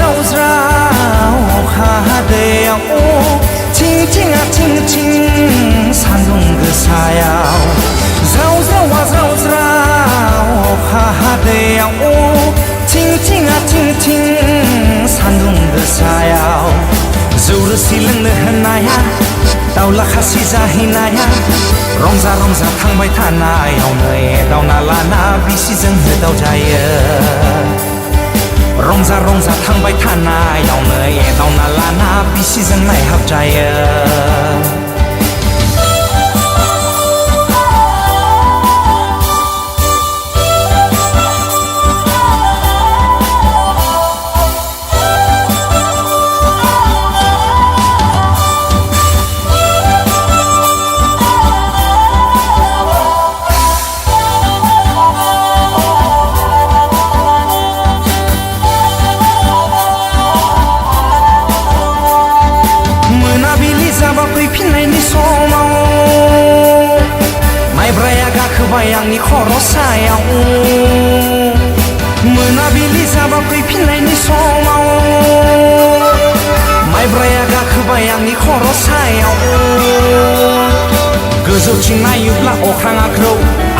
ज्राव ज्राव अखा हादैयाव थिं थिंआ थिं थिं सान्दुं गोसायाव ज्राव ज्रावा ज्राव ज्राव अखा हादैयाव थिं थिंआ थिं थिं सान्दुं गोसायाव जौ रोसि लोंनो होननाया दाउला खासि जाहैनाया रंजा रंजा थांबाय थानायावनो एदावना लाना बिसिजों होदाव जायो रंजा रंजा थांबाय थानायावनो एदावना लाना बिसिजों नायहाब जायो फैफिननायनि समाव माइब्राया गाखोबाय आंनि खर' सायाव मोनाबिलि जाबा फैफिननायनि समाव माइब्राया गाखोबाय आंनि खर' सायाव गोजौथिं नायोब्ला अख्राङा ग्रौ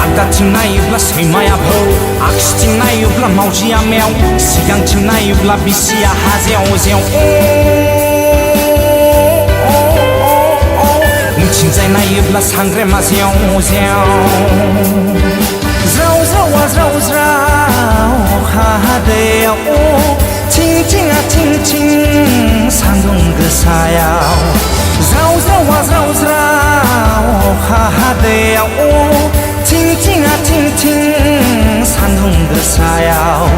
आगदाथिं नायोब्ला सैमाया भौ आगसिथिं नायोब्ला मावजिया मेव सिगांथिं नायोब्ला बिसिया हाजेव जेव उनथिंजाय नायोब्ला सांग्रेमा जेव जेव ज्राव ज्रावा ज्राव ज्राव अखा हादैयाव थिं थिंआ थिं थिं सान्दुं गोसायाव ज्राव ज्रावा ज्राव ज्राव अखा हादैयाव थिं थिंआ थिं थिं सान्दुं गोसायाव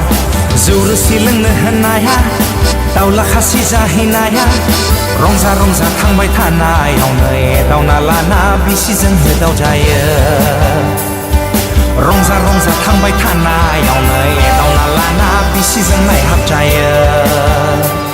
जौ रोसि लोंनो होननाया दाउला खासि जाहैनाया रंजा रंजा थांबाय थानायावनो एदावना लाना बिसिजों होदाव जायो रंजा रंजा थांबाय थानायावनो एदावना लाना बिसिजों नायहाब जायो